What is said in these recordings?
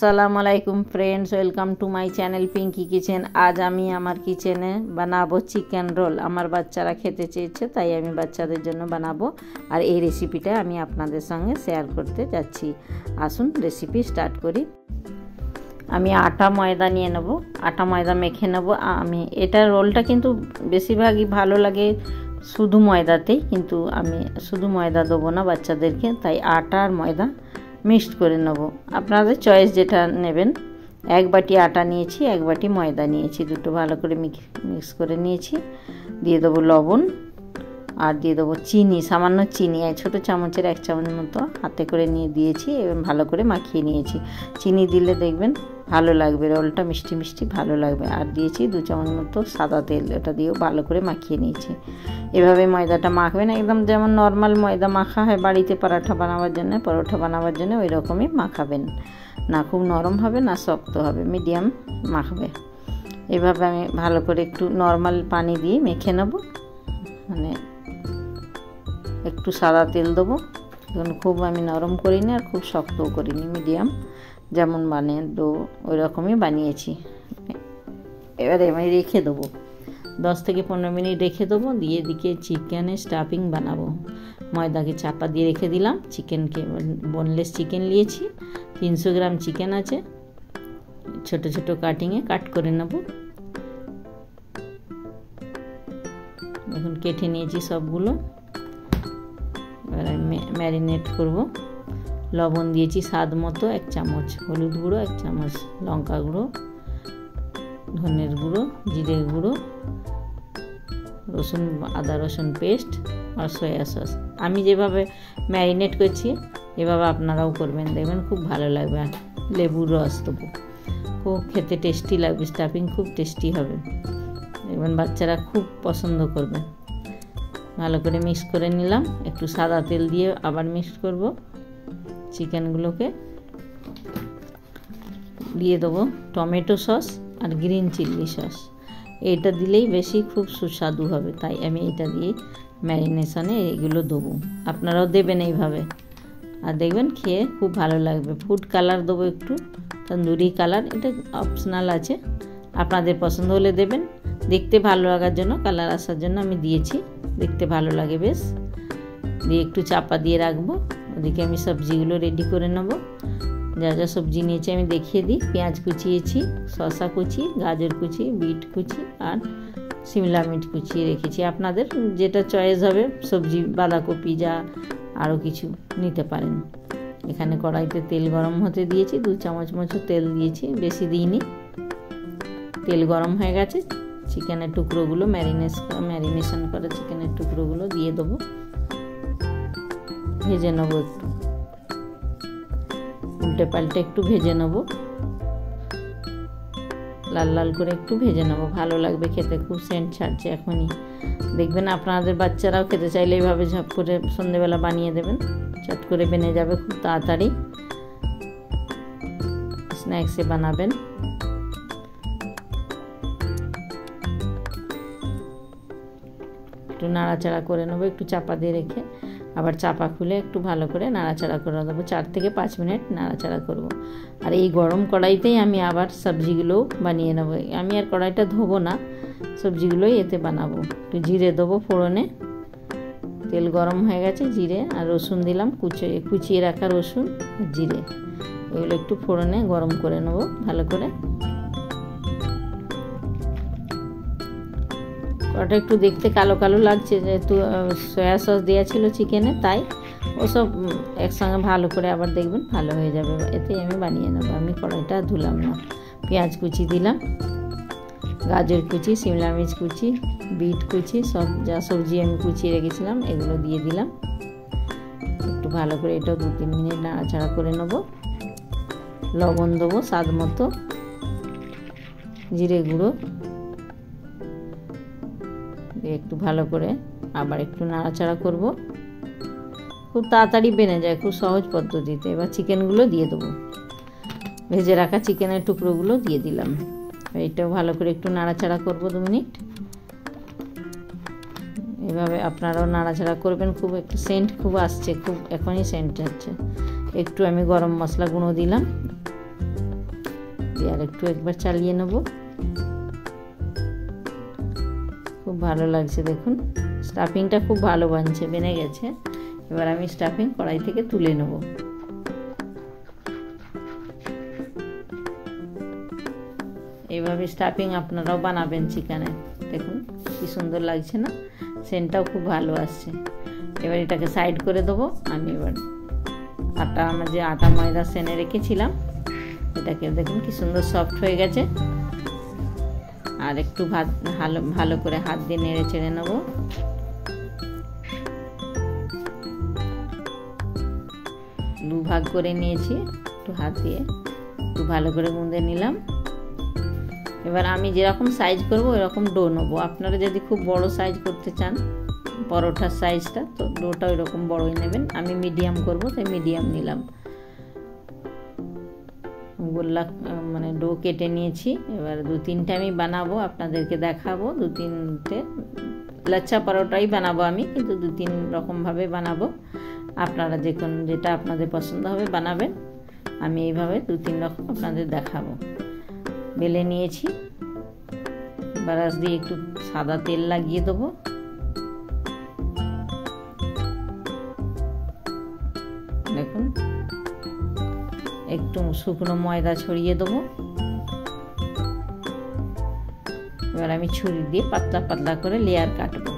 আসসালামু আলাইকুম friends, welcome to my channel Pinky Kitchen. আজ আমি আমার কিচেনে বানাবো চিকেন রোল। আমার বাচ্চারা খেতে চেয়েছে, তাই আমি বাচ্চাদের জন্য বানাবো। আর এই রেসিপিটা আমি আপনাদের সঙ্গে শেয়ার করতে যাচ্ছি। আসুন রেসিপি স্টার্ট করি। আমি আটা ময়দা নিয়ে নেব, আটা ময়দা মেখে নেব। আমি এটা রোলটা কিন্তু বেশিরভাগই ভালো লাগে শুধু ময়দাতেই, কিন্তু আমি শুধু ময়দা দেবো না বাচ্চাদেরকে, তাই আটা আর ময়দা মিক্সড করে নেব। আপনাদের চয়েস যেটা নেবেন। এক বাটি আটা নিয়েছি, এক বাটি ময়দা নিয়েছি, দুটো ভালো করে মিক্স করে নিয়েছি। দিয়ে দেবো লবণ আর দিয়ে দেবো চিনি, সামান্য চিনি, ছোটো চামচের 1 চামচ মতো হাতে করে নিয়ে দিয়েছি এবং ভালো করে মাখিয়ে নিয়েছি। চিনি দিলে দেখবেন ভালো লাগবে, রোলটা মিষ্টি মিষ্টি ভালো লাগবে। আর দিয়েছি 2 চামচ মতো সাদা তেল, এটা দিয়েও ভালো করে মাখিয়ে নিয়েছি। এভাবে ময়দাটা মাখবেন, একদম যেমন নর্মাল ময়দা মাখা হয় বাড়িতে পরোটা বানাবার জন্য ওই রকমই মাখাবেন। না খুব নরম হবে না শক্ত হবে, মিডিয়াম মাখবে। এভাবে আমি ভালো করে একটু নর্মাল পানি দিয়ে মেখে নেব, মানে একটু সাদা তেল দেবো। এখন খুব আমি নরম করিনি আর খুব শক্তও করিনি, মিডিয়াম যেমন বানিয়ে ডো ওই রকমই বানিয়েছি। এবারে আমি রেখে দেবো 10 থেকে 15 মিনিট রেখে দেবো। দিয়ে এদিকে চিকেনের স্টাফিং বানাবো। ময়দাকে চাপা দিয়ে রেখে দিলাম। চিকেনকে বোনলেস চিকেন নিয়েছি, 300 গ্রাম চিকেন আছে, ছোট ছোট কাটিংয়ে কাট করে নেব। এখন কেটে নিয়েছি সবগুলো। এবার আমি ম্যারিনেট করব। লবণ দিয়েছি স্বাদ মতো, 1 চামচ হলুদ গুঁড়ো, 1 চামচ লঙ্কা গুঁড়ো, ধনের গুঁড়ো, জিরে গুঁড়ো, রসুন আদা রসুন পেস্ট আর সয়া সস। আমি যেভাবে ম্যারিনেট করছি এভাবে আপনারাও করবেন, দেখবেন খুব ভালো লাগবে। আর লেবুর রস দেবো, খুব খেতে টেস্টি লাগবে, স্টাফিং খুব টেস্টি হবে, দেখবেন বাচ্চারা খুব পছন্দ করবে। ভালো করে মিক্স করে নিলাম। একটু সাদা তেল দিয়ে আবার মিক্স করব। চিকেনগুলোকে দিয়ে দেবো টমেটো সস আর গ্রিন চিলি সস, এইটা দিলেই বেশি খুব সুস্বাদু হবে, তাই আমি এটা দিয়ে ম্যারিনেশনে এগুলো দেবো। আপনারাও দেবেন এইভাবে, আর দেখবেন খেয়ে খুব ভালো লাগবে। ফুড কালার দেবো একটু, তন্দুরি কালার, এটা অপশনাল আছে, আপনাদের পছন্দ হলে দেবেন। দেখতে ভালো লাগার জন্য, কালার আসার জন্য আমি দিয়েছি, দেখতে ভালো লাগে বেশ। দিয়ে একটু চাপা দিয়ে রাখবো। ওদিকে আমি সবজিগুলো রেডি করে নেব। যা যা সবজি নিয়েছি আমি দেখিয়ে দিই। পেঁয়াজ কুচিয়েছি, শসা কুচি, গাজর কুচি, বিট কুচি আর শিমলা মির্চ কুচিয়ে রেখেছি। আপনাদের যেটা চয়েস হবে সবজি, বাঁধাকপি যা আরও কিছু নিতে পারেন। এখানে কড়াইতে তেল গরম হতে দিয়েছি, 2 চামচ মতো তেল দিয়েছি, বেশি দিইনি। তেল গরম হয়ে গেছে, চিকেনের টুকরোগুলো ম্যারিনেশন করা চিকেনের টুকরোগুলো দিয়ে দেবো। ভেজে নেবো, একটু উল্টে পাল্টে একটু ভেজে নেব, লাল লাল করে একটু ভেজে নেব, ভালো লাগবে খেতে, খুব সেন্ট ছাড়ছে এখনই। দেখবেন আপনাদের বাচ্চারাও খেতে চাইলে এইভাবে ঝপ করে সন্ধ্যেবেলা বানিয়ে দেবেন, চট করে বেনে যাবে খুব তাড়াতাড়ি। স্ন্যাক্সে বানাবেন। একটু নাড়াচাড়া করে নেবো, একটু চাপা দিয়ে রেখে আবার চাপা খুলে একটু ভালো করে নাড়াচাড়া করে দেবো। 4 থেকে 5 মিনিট নাড়াচাড়া করব। আর এই গরম কড়াইতেই আমি আবার সবজিগুলোও বানিয়ে নেবো। আমি আর কড়াইটা ধোবো না, সবজিগুলোই এতে বানাবো। একটু জিরে দেবো ফোড়নে, তেল গরম হয়ে গেছে, জিরে আর রসুন দিলাম, কুচিয়ে রাখা রসুন আর জিরে, এগুলো একটু ফোড়নে গরম করে নেবো ভালো করে। ওটা একটু দেখতে কালো কালো লাগছে, যেহেতু সয়া সস দেওয়া ছিল চিকেনে, তাই ওসব একসঙ্গে ভালো করে আবার দেখবেন ভালো হয়ে যাবে। এতেই আমি বানিয়ে নেবো। আমি কড়াইটা ধুলাম না। পেঁয়াজ কুচি দিলাম, গাজর কুচি, শিমলা মির্চ কুচি, বিট কুচি, সব যা সবজি আমি কুচিয়ে রেখেছিলাম এগুলো দিয়ে দিলাম। একটু ভালো করে এটাও 2-3 মিনিট নাড়াচাড়া করে নেবো। লবণ দেবো স্বাদ মতো, জিরে গুঁড়ো, একটু ভালো করে আবার একটু নাড়াচাড়া করব। খুব তাড়াতাড়ি বেনে যায়, খুব সহজ পদ্ধতিতে। এবার চিকেনগুলো দিয়ে দেবো, ভেজে রাখা চিকেনের টুকরোগুলো দিয়ে দিলাম। এইটাও ভালো করে একটু নাড়াচাড়া করব 2 মিনিট। এভাবে আপনারাও নাড়াচাড়া করবেন। খুব একটু সেন্ট খুব আসছে, খুব এখনই সেন্ট হচ্ছে। একটু আমি গরম মশলা গুঁড়ো দিলাম, দিয়ে আর একবার চালিয়ে নেব। খুব ভালো লাগছে দেখুন, স্টাফিংটা খুব ভালো বেনে গেছে। এবার আমি স্টাফিং কড়াই থেকে তুলে নেব। এইভাবে স্টাফিং আপনারাও বানাবেন চিকেনে। দেখুন কি সুন্দর লাগছে না, সেন্টটাও খুব ভালো আসছে। এবার এটাকে সাইড করে দেবো। আমি এবার যে আটা ময়দা সেনে রেখেছিলাম এটাকে দেখুন কি সুন্দর সফট হয়ে গেছে। আর একটু ভালো করে হাত দিয়ে নেড়ে চেড়ে নেব। দুভাগ করে নিয়েছি, একটু হাত দিয়ে একটু ভালো করে গুঁদে নিলাম। এবার আমি যেরকম সাইজ করব এরকম ডো নেবো। আপনারা যদি খুব বড় সাইজ করতে চান পরোটার সাইজটা, তো ডোটা ওইরকম বড়ই নেবেন। আমি মিডিয়াম করব তাই মিডিয়াম নিলাম। গোল্লা মানে ডো কেটে নিয়েছি। এবার 2-3টে আমি বানাবো, আপনাদেরকে দেখাবো। 2-3টে লাচ্ছা পরোটাই বানাবো আমি, কিন্তু 2-3 রকমভাবে বানাবো। আপনারা যেটা আপনাদের পছন্দ হবে বানাবেন। আমি এইভাবে 2-3 রকম আপনাদের দেখাবো। বেলে নিয়েছি, ব্রাশ দিয়ে একটু সাদা তেল লাগিয়ে দেবো। দেখুন একটু শুকনো ময়দা ছড়িয়ে দেবো। এবার আমি ছুরি দিয়ে পাতলা পাতলা করে লেয়ার কাটবো,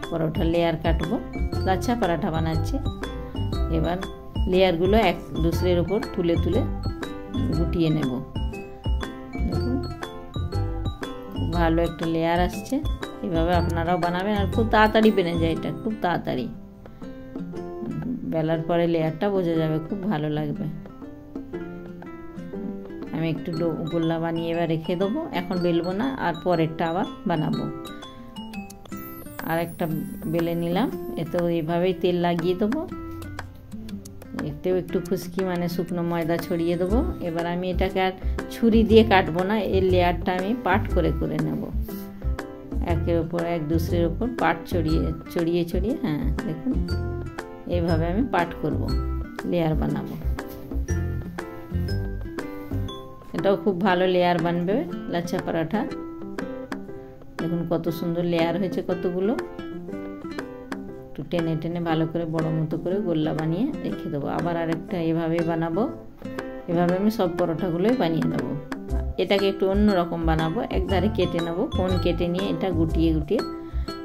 পরোটা লেয়ার কাটবো। লাচ্ছা পরোটা বানাচ্ছি। এবার লেয়ারগুলো এক দুসরের উপর তুলে তুলে গুটিয়ে নেব। দেখুন ভালো একটা লেয়ার আসছে। এভাবে আপনারাও বানাবেন, আর খুব তাড়াতাড়ি বেনে যায় এটা, খুব তাড়াতাড়ি। বেলার পরে লেয়ারটা বোঝা যাবে, খুব ভালো লাগবে। আমি একটু গোল্লা বানিয়ে এবার রেখে দেবো। এখন বেলবো না, আর পরেরটা আবার বানাবো। আর একটা বেলে নিলাম, এতেও এইভাবেই তেল লাগিয়ে দেবো। এতেও একটু খুশকি মানে শুকনো ময়দা ছড়িয়ে দেবো। এবার আমি এটাকে আর ছুরি দিয়ে কাটবো না, এর লেয়ারটা আমি পাট করে করে নেব। একের ওপর এক দুসরের ওপর পাট ছড়িয়ে হ্যাঁ দেখুন এইভাবে আমি পাট করব, লেয়ার বানাবো। এটাও খুব ভালো লেয়ার বানবে লাচ্ছা পরোটা। দেখুন কত সুন্দর লেয়ার হয়েছে, কতগুলো। একটু টেনে টেনে ভালো করে বড় মতো করে গোল্লা বানিয়ে রেখে দেবো। আবার আরেকটা এভাবেই বানাবো। এভাবে আমি সব পরোটাগুলোই বানিয়ে নেবো। এটাকে একটু অন্য রকম বানাবো। একধারে কেটে নেবো, কোণ কেটে নিয়ে এটা গুটিয়ে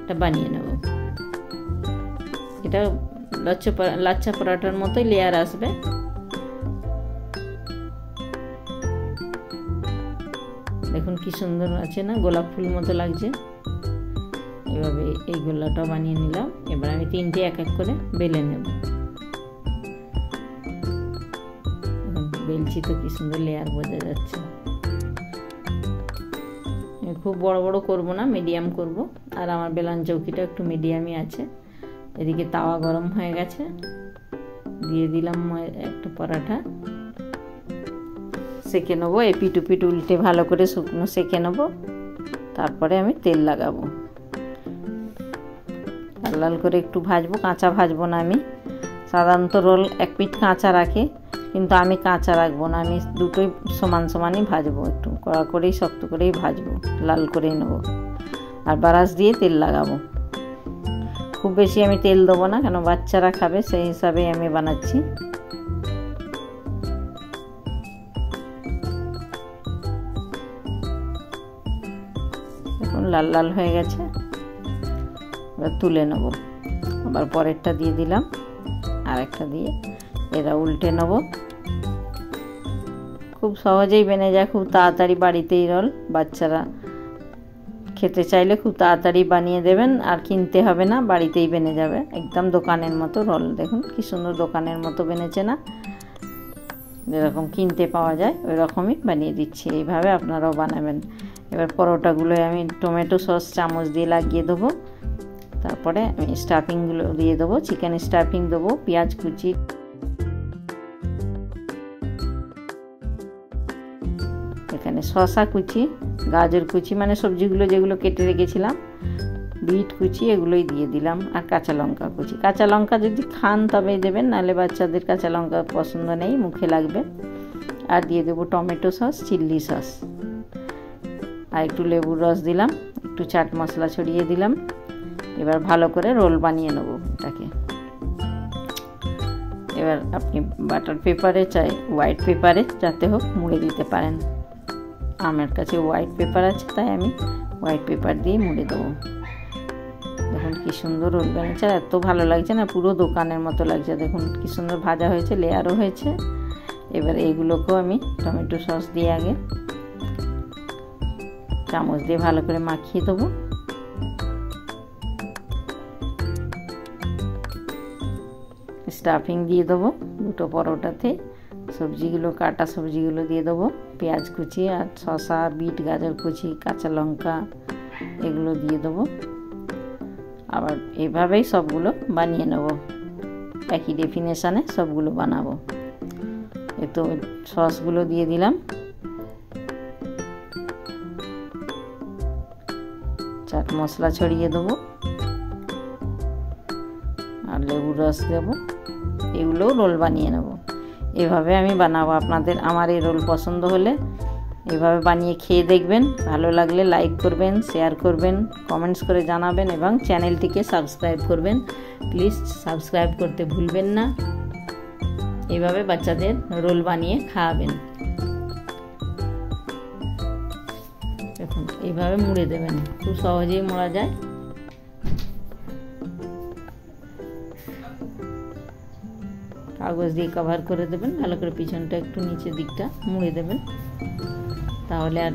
এটা বানিয়ে নেব। এটা লাচ্ছা পরোটার মতোই লেয়ার আসবে। দেখুন কি সুন্দর আছে না, গোলাপ ফুল মতো লাগছে। এভাবে এই গোল্লাটা বানিয়ে নিলাম। এবার আমি 3টে এক এক করে বেলে নেব। বেলছি তো কি সুন্দর লেয়ার বোঝা যাচ্ছে। খুব বড় বড় করব না, মিডিয়াম করব। আর আমার বেলান চৌকিটা একটু মিডিয়ামই আছে। এদিকে তাওয়া গরম হয়ে গেছে, দিয়ে দিলাম একটা পরোটা। সেঁকে নেবো, এপিট উপিট উল্টে ভালো করে শুকনো সেঁকে নেবো। তারপরে আমি তেল লাগাবো, লাল লাল করে একটু ভাজবো, কাঁচা ভাজবো না। আমি সাধারণত রোল এক পিঠ কাঁচা রাখে, কিন্তু আমি কাঁচা রাখবো না। আমি দুটোই সমান সমানই ভাজবো, একটু কড়া করেই শক্ত করেই ভাজবো, লাল করেই নেবো। আর ব্রাশ দিয়ে তেল লাগাবো। খুব বেশি আমি তেল দেবো না, কেন বাচ্চারা খাবে, সেই হিসাবেই আমি বানাচ্ছি। এখন লাল লাল হয়ে গেছে, এবার তুলে নেব। আবার পরেরটা দিয়ে দিলাম, আর একটা দিয়ে এরা উল্টে নেব। খুব সহজেই বেনে যায়, খুব তাড়াতাড়ি। বাড়িতেই রোল বাচ্চারা খেতে চাইলে খুব তাড়াতাড়ি বানিয়ে দেবেন, আর কিনতে হবে না, বাড়িতেই বেনে যাবে। একদম দোকানের মতো রোল। দেখুন কি সুন্দর দোকানের মতো বেনেছে না, যেরকম কিনতে পাওয়া যায় ওই রকমই বানিয়ে দিচ্ছি। এইভাবে আপনারাও বানাবেন। এবার পরোটাগুলো আমি টমেটো সস চামচ দিয়ে লাগিয়ে দেবো। তারপরে আমি স্টাফিংগুলো দিয়ে দেবো, চিকেন স্টাফিং দেবো, পেঁয়াজ কুচি, এখানে শসা কুচি, গাজর কুচি মানে সবজিগুলো যেগুলো কেটে রেখেছিলাম, বিট কুচি, এগুলোই দিয়ে দিলাম। আর কাঁচা লঙ্কা কুচি। কাঁচা লঙ্কা যদি খান তবেই দেবেন, নাহলে বাচ্চাদের কাঁচা লঙ্কা পছন্দ নেই, মুখে লাগবে। আর দিয়ে দেবো টমেটো সস, চিল্লি সস, আর একটু লেবুর রস দিলাম, একটু চাট মশলা ছড়িয়ে দিলাম। এবার ভালো করে রোল বানিয়ে নেবো এটাকে। এবার আপনি বাটার পেপারে চাই হোয়াইট পেপারে যাতে হোক মুড়ে দিতে পারেন। আমার কাছে হোয়াইট পেপার আছে তাই আমি হোয়াইট পেপার দিয়ে মুড়ে দেবো। দেখুন কি সুন্দর রোল বানিয়েছে, আর এত ভালো লাগছে না, পুরো দোকানের মতো লাগছে। দেখুন কি সুন্দর ভাজা হয়েছে, লেয়ারও হয়েছে। এবার এইগুলোকেও আমি টমেটো সস দিয়ে আগে চামচ দিয়ে ভালো করে মাখিয়ে দেবো। স্টাফিং দিয়ে দেবো দুটো পরোটাতে। সবজিগুলো, কাটা সবজিগুলো দিয়ে দেবো, পেঁয়াজ কুচি আর শসা, বিট, গাজর কুচি, কাঁচা লঙ্কা এগুলো দিয়ে দেবো। আবার এভাবেই সবগুলো বানিয়ে নেব, একই ডেফিনেশানে সবগুলো বানাবো। এ তো সসগুলো দিয়ে দিলাম, চাট মশলা ছড়িয়ে দেবো আর লেবুর রস দেবো। এগুলোও রোল বানিয়ে নেব। এভাবে আমি বানাবো। আপনাদের আমার এই রোল পছন্দ হলে এভাবে বানিয়ে খেয়ে দেখবেন। ভালো লাগলে লাইক করবেন, শেয়ার করবেন, কমেন্টস করে জানাবেন এবং চ্যানেলটিকে সাবস্ক্রাইব করবেন। প্লিজ সাবস্ক্রাইব করতে ভুলবেন না। এভাবে বাচ্চাদের রোল বানিয়ে খাওয়াবেন। দেখুন এইভাবে মুড়ে দেবেন, খুব সহজেই মোড়া যায়। কাগজ দিয়ে কভার করে দেবেন, ভালো করে পিছনটা একটু নিচের দিকটা মুড়ে দেবেন, তাহলে আর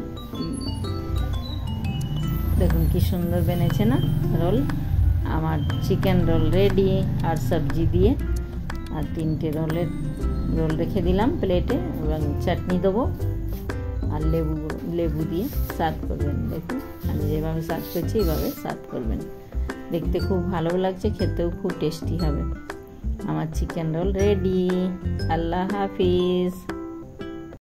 দেখুন কি সুন্দর বেনেছে না রোল। আমার চিকেন রোল রেডি, আর সবজি দিয়ে আর 3টে রোল রেখে দিলাম প্লেটে, এবং চাটনি দেবো আর লেবু দিয়ে সার্ভ করবেন। দেখুন আমি যেভাবে সার্ভ করছি এভাবে সার্ভ করবেন। দেখতে খুব ভালো লাগছে, খেতেও খুব টেস্টি হবে। আমার চিকেন রোল রেডি। আল্লাহ হাফিজ।